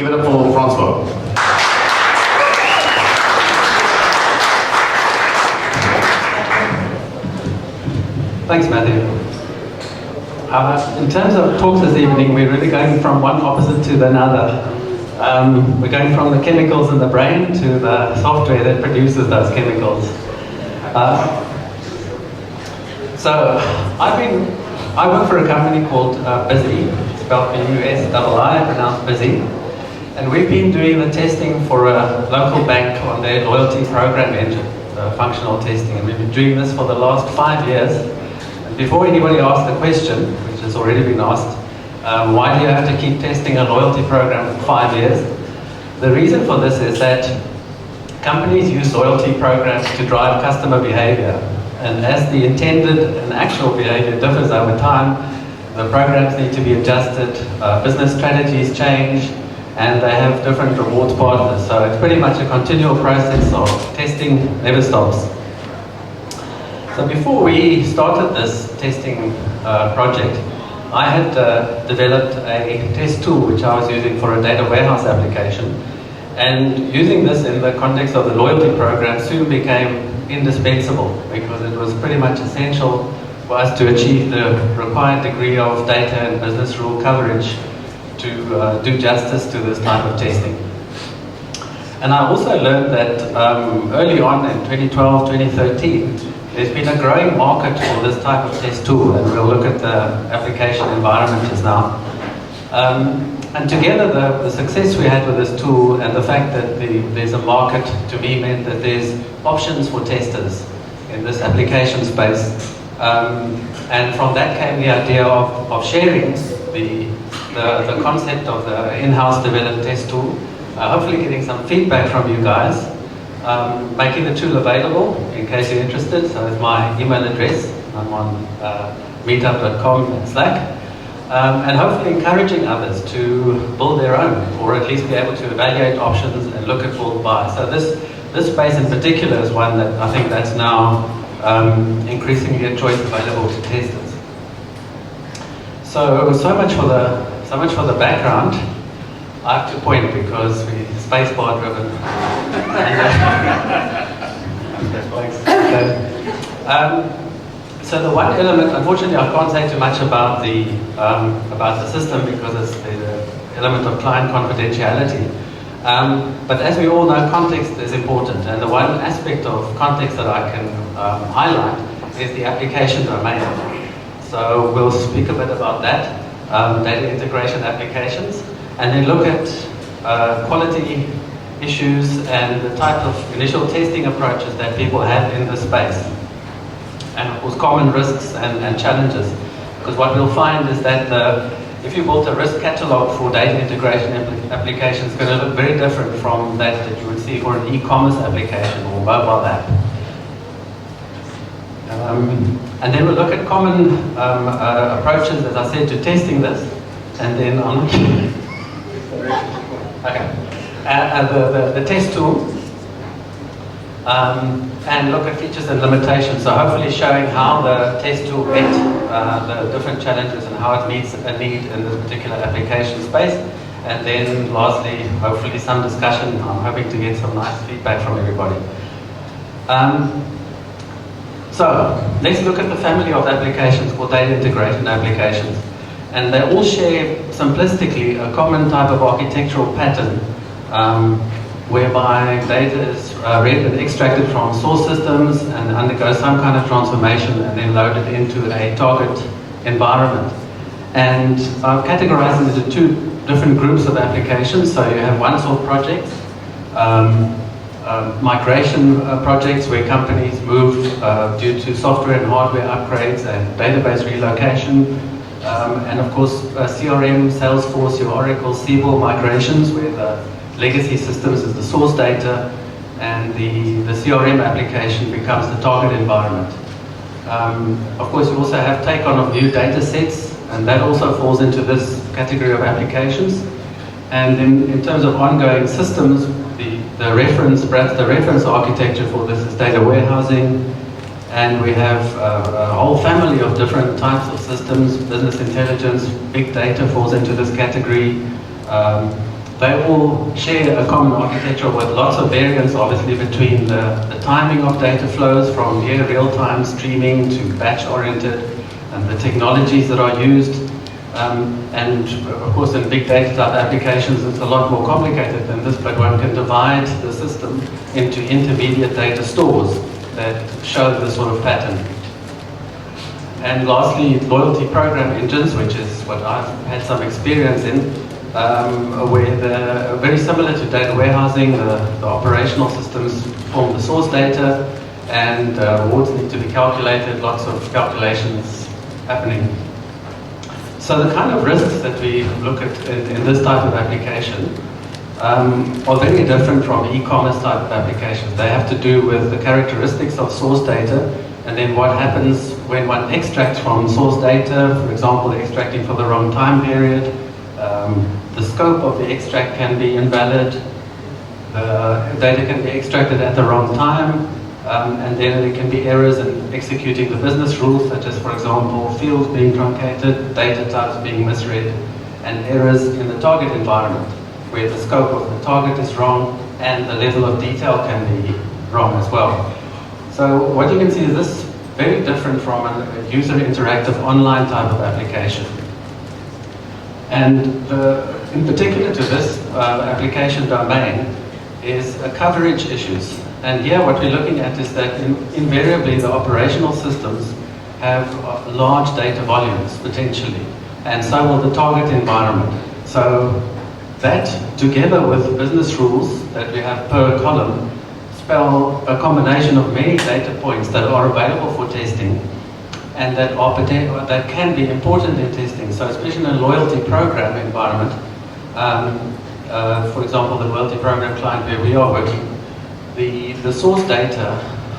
Give it up for Francois. Thanks, Matthew. In terms of talks this evening, we're really going from one opposite to another. We're going from the chemicals in the brain to the software that produces those chemicals. So I work for a company called Busy, spelled B-U-S-I-I, pronounced Busy, and we've been doing the testing for a local bank on their loyalty program engine, functional testing, and we've been doing this for the last 5 years. And before anybody asks the question, which has already been asked, why do you have to keep testing a loyalty program for 5 years? The reason for this is that companies use loyalty programs to drive customer behavior. And as the intended and actual behavior differs over time, the programs need to be adjusted, business strategies change, and they have different rewards partners. So it's pretty much a continual process of testing, never stops. So before we started this testing project, I had developed a test tool which I was using for a data warehouse application. And using this in the context of the loyalty program soon became indispensable because it was pretty much essential for us to achieve the required degree of data and business rule coverage to do justice to this type of testing. And I also learned that early on in 2012, 2013, there's been a growing market for this type of test tool, and we'll look at the application environment just now. And together, the success we had with this tool and the fact that there's a market, to me, meant that there's options for testers in this application space. And from that came the idea of sharing the concept of the in-house developed test tool, hopefully getting some feedback from you guys, making the tool available in case you're interested. So it's my email address. I'm on meetup.com and Slack. And hopefully encouraging others to build their own, or at least be able to evaluate options and look at build buy. So this space in particular is one that I think that's now increasingly a choice available to testers. So much for the background. I have to point because we're spacebar driven. Thanks. So the one element, unfortunately, I can't say too much about the system because there's an element of client confidentiality. But as we all know, context is important, and the one aspect of context that I can highlight is the application domain. So we'll speak a bit about that, data integration applications, and then look at quality issues and the type of initial testing approaches that people have in this space. And of course common risks and challenges, because what we'll find is that if you built a risk catalog for data integration applications, it's going to look very different from that you would see for an e-commerce application or mobile app. And then we'll look at common approaches, as I said, to testing this, and then the test tool. And look at features and limitations. So hopefully showing how the test tool met the different challenges and how it meets a need in this particular application space. And then lastly, hopefully some discussion. I'm hoping to get some nice feedback from everybody. So let's look at the family of applications called data integration applications. And they all share simplistically a common type of architectural pattern whereby data is read and extracted from source systems and undergoes some kind of transformation and then loaded into a target environment. And I've categorized them into two different groups of applications. So you have one-off projects, migration projects where companies move due to software and hardware upgrades and database relocation, and of course CRM, Salesforce, your Oracle, Siebel migrations where the legacy systems is the source data and the CRM application becomes the target environment. Of course, you also have take-on of new data sets, and that also falls into this category of applications. And in terms of ongoing systems, the reference architecture for this is data warehousing, and we have a whole family of different types of systems. Business intelligence, big data falls into this category. they all share a common architecture with lots of variance, obviously, between the timing of data flows from near real-time streaming to batch-oriented, and the technologies that are used. And of course, in big data type applications, it's a lot more complicated than this, but one can divide the system into intermediate data stores that show this sort of pattern. And lastly, loyalty program engines, which is what I've had some experience in, where they're very similar to data warehousing. The operational systems form the source data, and rewards need to be calculated, lots of calculations happening. So the kind of risks that we look at in this type of application are very different from e-commerce type of applications. They have to do with the characteristics of source data, and then what happens when one extracts from source data, for example, extracting for the wrong time period. The scope of the extract can be invalid, data can be extracted at the wrong time, and then there can be errors in executing the business rules, such as, for example, fields being truncated, data types being misread, and errors in the target environment, where the scope of the target is wrong and the level of detail can be wrong as well. So what you can see is this very different from a user interactive online type of application. And in particular to this application domain is coverage issues. And here what we're looking at is that invariably the operational systems have large data volumes potentially, and so will the target environment. So that together with business rules that we have per column spell a combination of many data points that are available for testing and that can be important in testing. So especially in a loyalty program environment, for example, the loyalty program client where we are working, the source data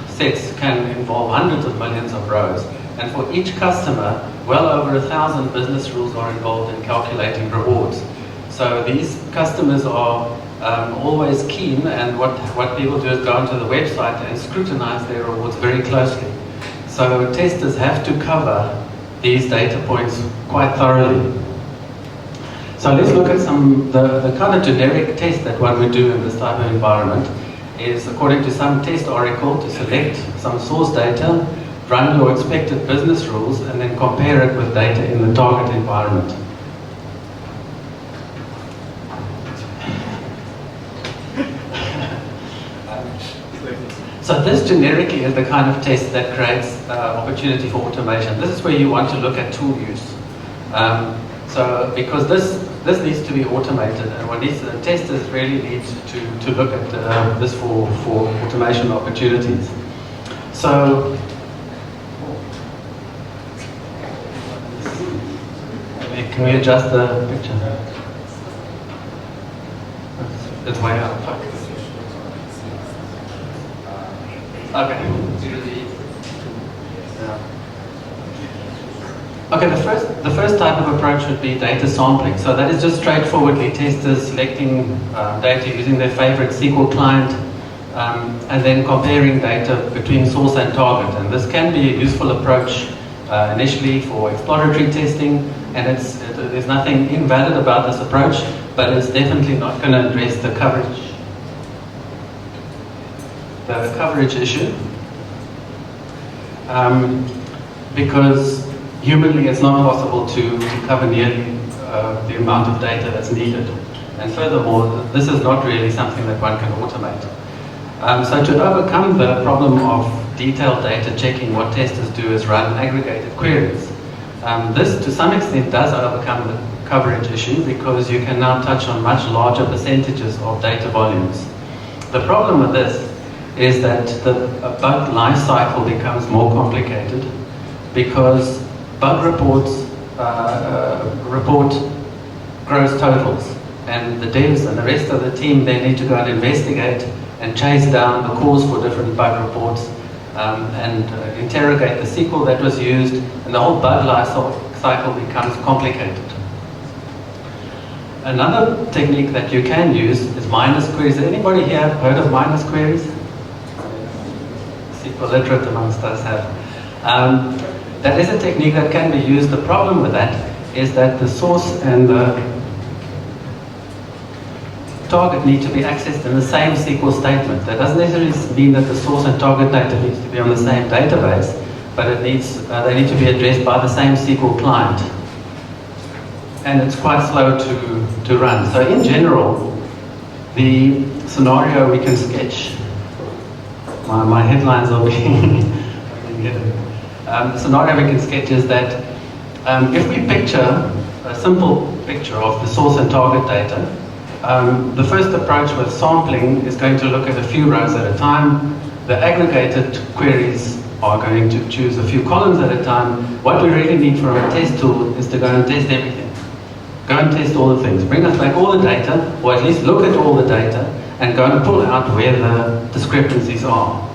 sets can involve hundreds of millions of rows. And for each customer, well over 1,000 business rules are involved in calculating rewards. So these customers are always keen, and what people do is go onto the website and scrutinize their rewards very closely. So testers have to cover these data points quite thoroughly. So let's look at the kind of generic test that one would do in this type of environment is, according to some test oracle, to select some source data, run your expected business rules, and then compare it with data in the target environment. So this generically is the kind of test that creates opportunity for automation. This is where you want to look at tool use. So because this needs to be automated, and what these testers really need to look at this for automation opportunities. So can we adjust the picture? It's way up. Okay. Okay, the first type of approach would be data sampling. So that is just straightforwardly testers selecting data using their favorite SQL client and then comparing data between source and target. And this can be a useful approach initially for exploratory testing, and there's nothing invalid about this approach, but it's definitely not going to address the coverage issue, because humanly it's not possible to cover nearly the amount of data that's needed. And furthermore, this is not really something that one can automate. So to overcome the problem of detailed data checking, what testers do is run aggregated queries. This to some extent does overcome the coverage issue, because you can now touch on much larger percentages of data volumes. The problem with this is that the bug life cycle becomes more complicated, because bug reports report gross totals, and the devs and the rest of the team, they need to go and investigate and chase down the cause for different bug reports, and interrogate the SQL that was used, and the whole bug life cycle becomes complicated. Another technique that you can use is minus queries. Anybody here heard of minus queries? SQL literate amongst us have. That is a technique that can be used. The problem with that is that the source and target need to be accessed in the same SQL statement. That doesn't necessarily mean that the source and target data needs to be on the same database, but they need to be addressed by the same SQL client. And it's quite slow to run. So in general, the scenario we can sketch, my headlines are being hidden. The scenario we can sketch is that if we picture a simple picture of the source and target data, the first approach with sampling is going to look at a few rows at a time. The aggregated queries are going to choose a few columns at a time. What we really need from a test tool is to go and test everything. Go and test all the things. Bring us back all the data, or at least look at all the data, and go and pull out where the discrepancies are.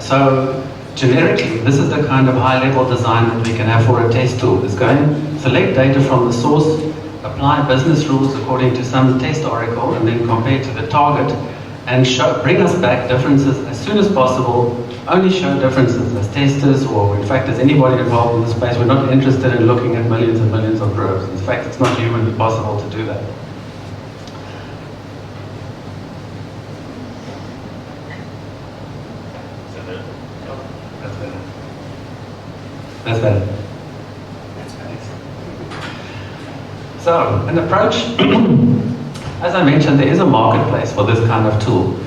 So generically, this is the kind of high-level design that we can have for a test tool. Is go and select data from the source, apply business rules according to some test oracle, and then compare to the target, and bring us back differences as soon as possible. Only show differences as testers, or in fact as anybody involved in the space. We're not interested in looking at millions and millions of rows. In fact, it's not humanly possible to do that. That's better. So, an approach, as I mentioned, there is a marketplace for this kind of tool.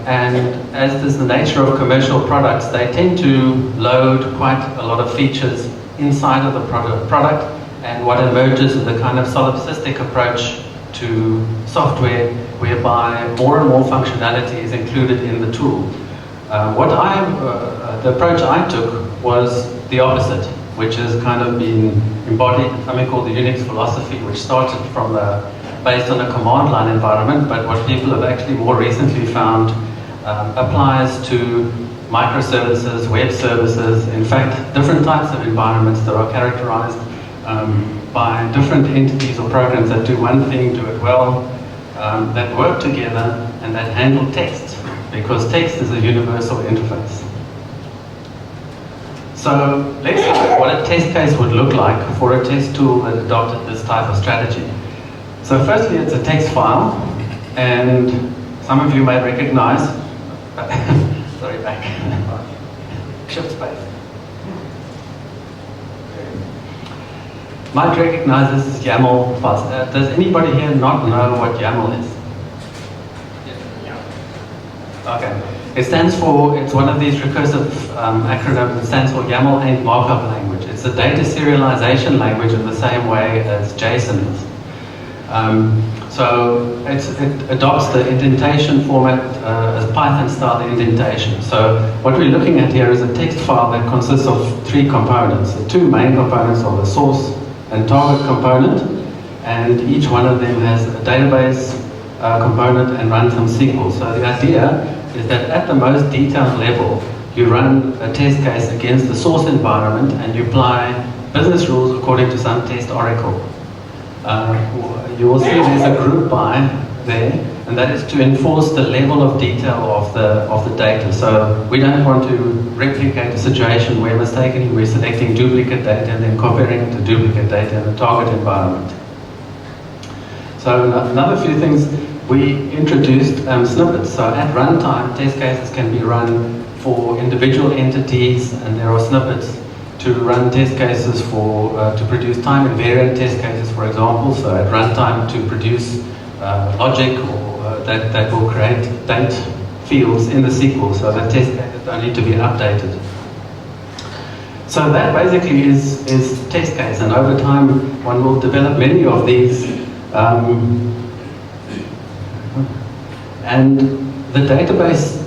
And as is the nature of commercial products, they tend to load quite a lot of features inside of the product, and what emerges is a kind of solipsistic approach to software whereby more and more functionality is included in the tool. The approach I took was the opposite, which has kind of been embodied in something called the Unix philosophy, which started from based on a command line environment, but what people have actually more recently found applies to microservices, web services, in fact, different types of environments that are characterized by different entities or programs that do one thing, do it well, that work together, and that handle text, because text is a universal interface. So let's look at what a test case would look like for a test tool that adopted this type of strategy. So firstly, it's a text file, and some of you may recognize, sorry, back, shift space. Might recognize this as YAML files. Does anybody here not know what YAML is? Okay. It stands for, it's one of these recursive acronyms that stands for YAML Ain't Markup Language. It's a data serialization language in the same way as JSON is. So it adopts the indentation format as Python-style indentation. So what we're looking at here is a text file that consists of three components. The two main components are the source and target component, and each one of them has a database component and runs some SQL. So the idea is that at the most detailed level, you run a test case against the source environment and you apply business rules according to some test oracle. You will see there's a group by there, and that is to enforce the level of detail of the data. So we don't want to replicate a situation where mistakenly we're selecting duplicate data and then comparing it to duplicate data in the target environment. So another few things, we introduced snippets. So at runtime, test cases can be run for individual entities, and there are snippets to run test cases for, to produce time invariant test cases, for example. So at runtime to produce logic or that will create date fields in the SQL, so the test cases don't need to be updated. So that basically is test case, and over time one will develop many of these. And the database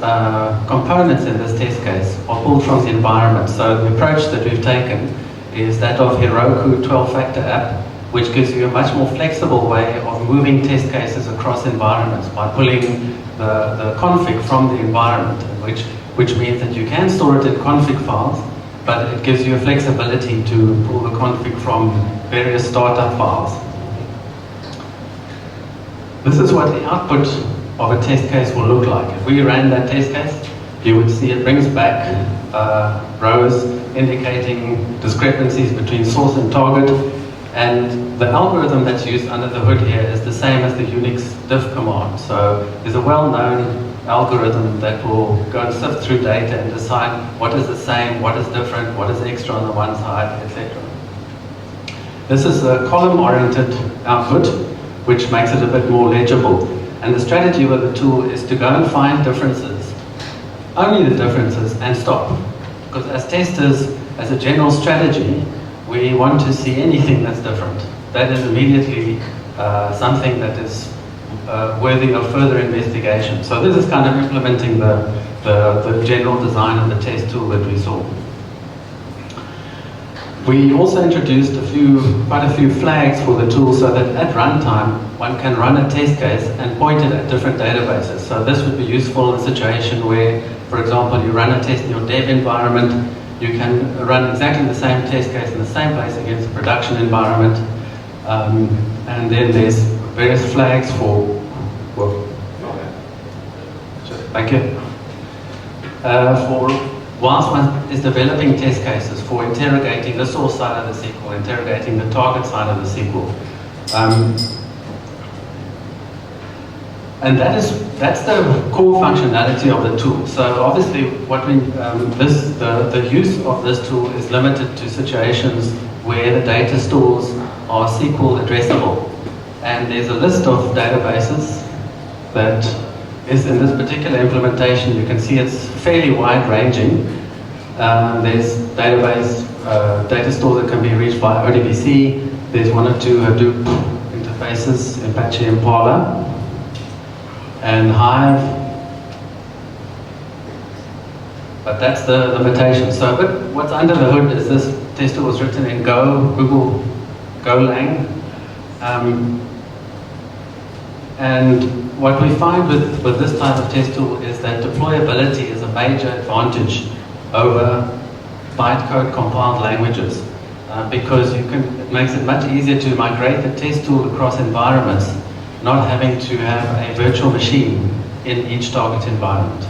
components in this test case are pulled from the environment. So the approach that we've taken is that of Heroku 12-factor app, which gives you a much more flexible way of moving test cases across environments by pulling the config from the environment, which means that you can store it in config files, but it gives you a flexibility to pull the config from various startup files. This is what the output of a test case will look like. If we ran that test case, you would see it brings back rows indicating discrepancies between source and target. And the algorithm that's used under the hood here is the same as the Unix diff command. So there's a well-known algorithm that will go and sift through data and decide what is the same, what is different, what is extra on the one side, etc. This is a column-oriented output, which makes it a bit more legible. And the strategy with the tool is to go and find differences, only the differences, and stop. Because as testers, as a general strategy, we want to see anything that's different. That is immediately something that is worthy of further investigation. So this is kind of implementing the general design of the test tool that we saw. We also introduced quite a few flags for the tool so that at runtime one can run a test case and point it at different databases. So this would be useful in a situation where, for example, you run a test in your dev environment, you can run exactly the same test case in the same place against a production environment. And then there's various flags for, well, thank you. Whilst one is developing test cases for interrogating the source side of the SQL, interrogating the target side of the SQL. And that's the core functionality of the tool. So obviously the use of this tool is limited to situations where the data stores are SQL addressable. And there's a list of databases that is in this particular implementation. You can see it's fairly wide-ranging. There's data stores that can be reached by ODBC. There's one or two Hadoop interfaces, Apache Impala, and Hive. But that's the limitation. So, but what's under the hood is this test tool was written in Go, Google Golang. And what we find with this type of test tool is that deployability is a major advantage over bytecode compiled languages because it makes it much easier to migrate the test tool across environments, not having to have a virtual machine in each target environment.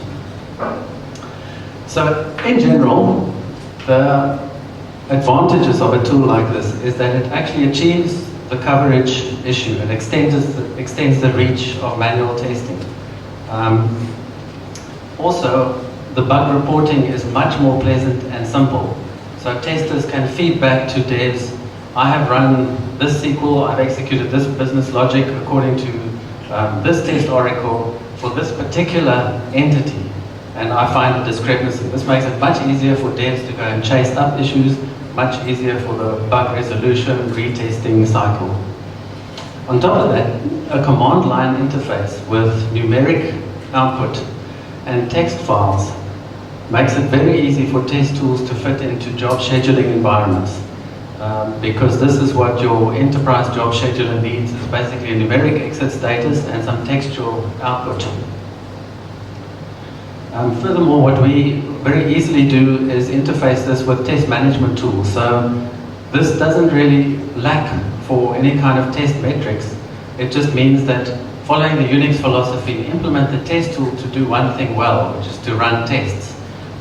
So in general, the advantages of a tool like this is that it actually achieves the coverage issue and extends the reach of manual testing. Also, the bug reporting is much more pleasant and simple. So testers can feed back to devs, I have run this SQL, I've executed this business logic according to this test oracle for this particular entity, and I find a discrepancy. This makes it much easier for devs to go and chase up issues, much easier for the bug resolution, retesting cycle. On top of that, a command line interface with numeric output and text files makes it very easy for test tools to fit into job scheduling environments. Because this is what your enterprise job scheduler needs, is basically a numeric exit status and some textual output. Furthermore, what we very easily do is interface this with test management tools. So this doesn't really lack for any kind of test metrics. It just means that following the Unix philosophy, implement the test tool to do one thing well, which is to run tests.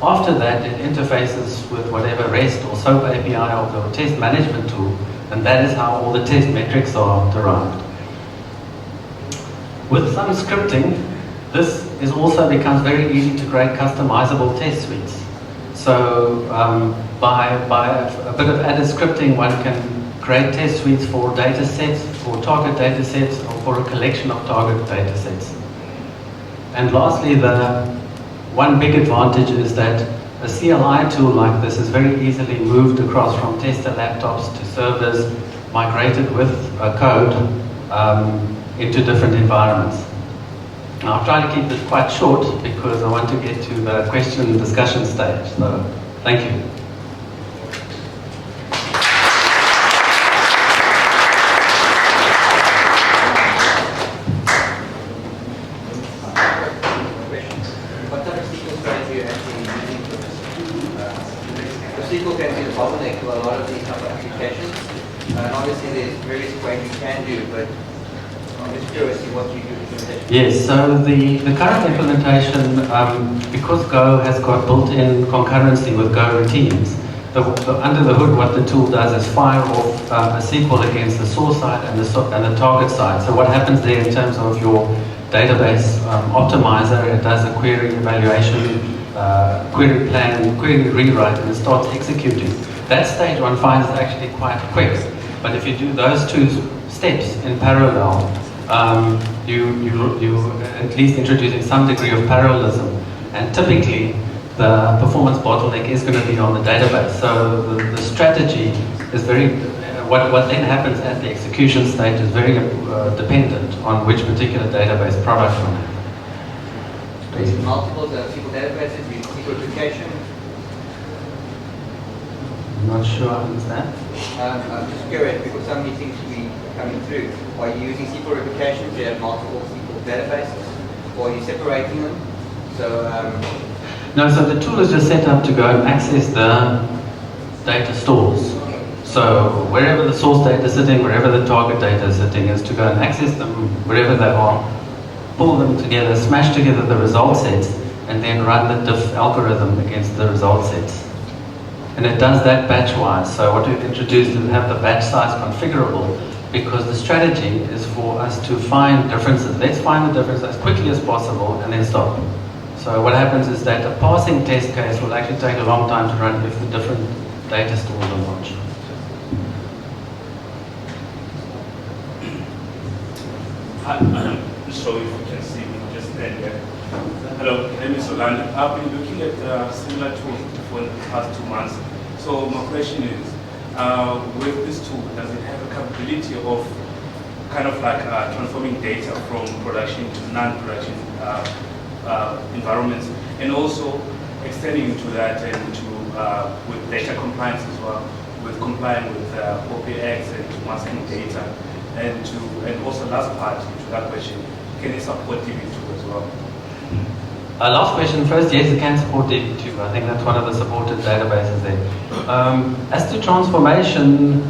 After that, it interfaces with whatever REST or SOAP API of the test management tool, and that is how all the test metrics are derived. With some scripting, this also becomes very easy to create customizable test suites. So by a bit of added scripting, one can create test suites for data sets, for target data sets, or for a collection of target data sets. And lastly, the one big advantage is that a CLI tool like this is very easily moved across from tester laptops to servers, migrated with code into different environments. Now, I'll try to keep this quite short because I want to get to the question and discussion stage. So, thank you. What type of SQL strategy are you actually using for this? The SQL can be the bottleneck to a lot of these type of applications. And obviously there's various ways you can do, but I'm just curious to see what you do implementation. Yes, so the current implementation, because Go has got built-in concurrency with Go routines, under the hood, what the tool does is fire off a SQL against the source side and the target side. So what happens there in terms of your database optimizer, it does a query evaluation, query plan, query rewrite, and it starts executing. That stage one finds is actually quite quick. But if you do those two steps in parallel, you at least introducing some degree of parallelism, and typically the performance bottleneck is going to be on the database. So the strategy is very, what then happens at the execution stage is very dependent on which particular database product you have. Multiple SQL databases with SQL replication. I'm not sure I understand. I'm just curious because some of these things should be coming through. Are you using SQL replication to have multiple SQL databases, or are you separating them? So no, so the tool is just set up to go and access the data stores. So wherever the source data is sitting, wherever the target data is sitting, is to go and access them wherever they are, pull them together, smash together the result sets, and then run the diff algorithm against the result sets. And it does that batch-wise. So what we've introduced is have the batch size configurable, because the strategy is for us to find differences. Let's find the difference as quickly as possible and then stop. So what happens is that a passing test case will actually take a long time to run if the different data stores are large. Hi, I'm not sure if you can see me just stand here. Hello, my name is Orlando. I've been looking at similar tools for the past 2 months. So my question is, with this tool, does it have a capability of kind of like transforming data from production to non-production environments, and also extending into that and to with data compliance as well, with complying with OPX and to masking data, and also last part to that question, can it support DB2 as well? Last question first, yes, it can support DB2. I think that's one of the supported databases there. As to transformation,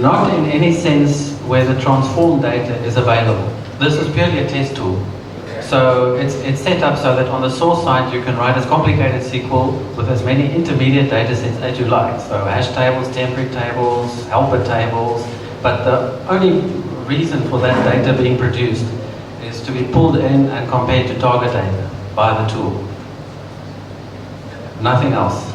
not in any sense where the transformed data is available. This is purely a test tool. So it's set up so that on the source side you can write as complicated SQL with as many intermediate data sets as you like. So hash tables, temporary tables, helper tables. But the only reason for that data being produced is to be pulled in and compared to target data by the tool. Nothing else.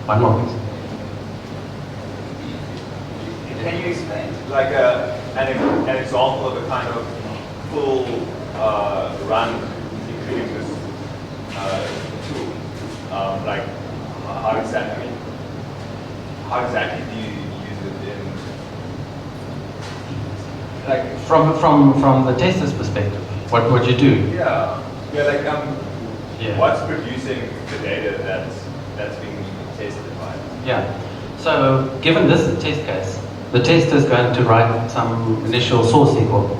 One more, please. Can you explain, like an example of a kind of full run including this tool? Like how exactly do you use it in? Like from the tester's perspective, what you do? Yeah, like Yeah. what's producing the data that's being tested by? Yeah. So given this test case, the tester is going to write some initial source SQL,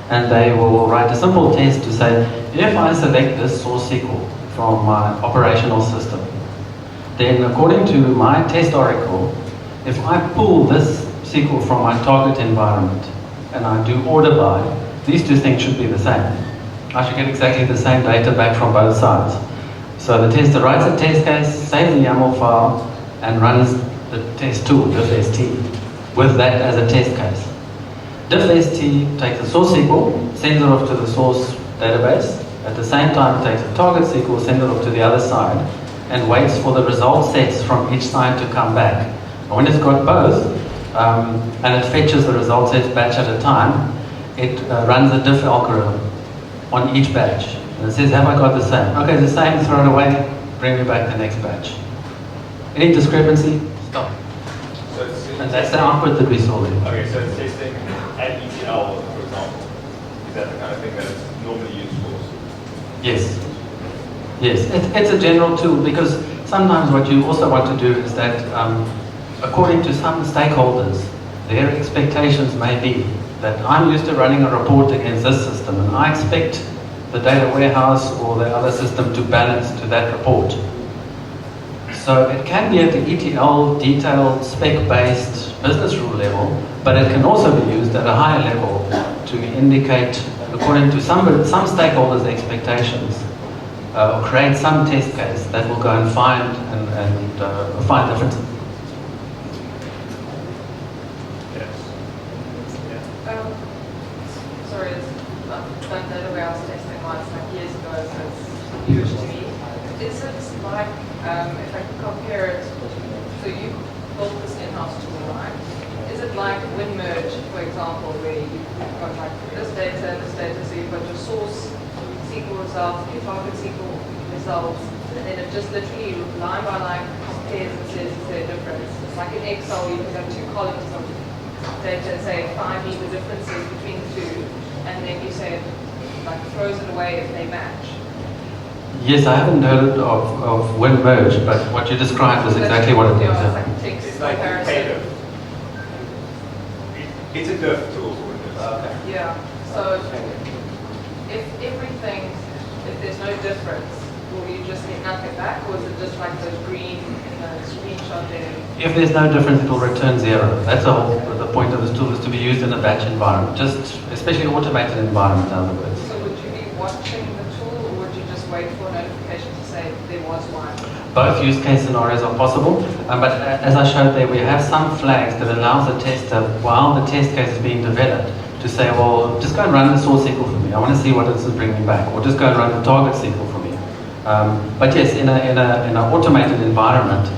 and they will write a simple test to say, if I select this source SQL from my operational system, then according to my test oracle, if I pull this SQL from my target environment and I do order by, these two things should be the same. I should get exactly the same data back from both sides. So the tester writes a test case, saves the YAML file, and runs the test tool, diff-st, with that as a test case. Diff-st takes the source SQL, sends it off to the source database. At the same time, it takes the target SQL, sends it off to the other side, and waits for the result sets from each side to come back. And when it's got both, and it fetches the result sets batch at a time, it runs a diff algorithm on each batch. And it says, have I got the same? Okay, the same, throw it away, bring me back the next batch. Any discrepancy? Stop. So And that's the output that we saw there. Okay, so it's testing at ETL, for example. Is that the kind of thing that it's normally used for? Yes. Yes, it's a general tool, because sometimes what you also want to do is that according to some stakeholders, their expectations may be that I'm used to running a report against this system and I expect the data warehouse or the other system to balance to that report. So it can be at the ETL, detailed, spec-based business rule level, but it can also be used at a higher level to indicate, according to some stakeholders' expectations, or create some test case that will go and find differences. Yes. Yeah. Sorry, I don't know the way I was testing once, like years ago, so it's huge to me. Is it like, if I compare it, so you built this in-house tool, right? Is it like WinMerge, for example, where you've got like this data, so you've got your source SQL results, your target SQL results, and then it just literally line by line compares and says is there a difference. It's like in Excel, you can have 2 columns of data and say find me the differences between the two, and then you say like throws it away if they match. Yes, I haven't heard of WinMerge, but what you described was exactly what it is. Yeah, it's like a text It's like a comparison. It's a diff tool. Okay. Yeah, so if there's no difference, will you just get nothing back, or is it just like those green in the screenshot there? If there's no difference, it will return 0. That's the point of this tool, is to be used in a batch environment, just especially automated environment, in other words. So would you be watching the tool, or would you just wait for a notification to say there was one? Both use case scenarios are possible, but as I showed there, we have some flags that allows the tester, while the test case is being developed, to say, well, just go and run the source SQL for me. I want to see what this is bringing back, or just go and run the target SQL for me. But yes, in an automated environment,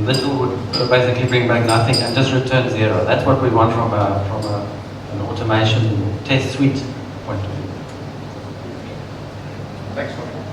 this would basically bring back nothing and just return 0. That's what we want from an automation test suite point of view. Thanks, Francois.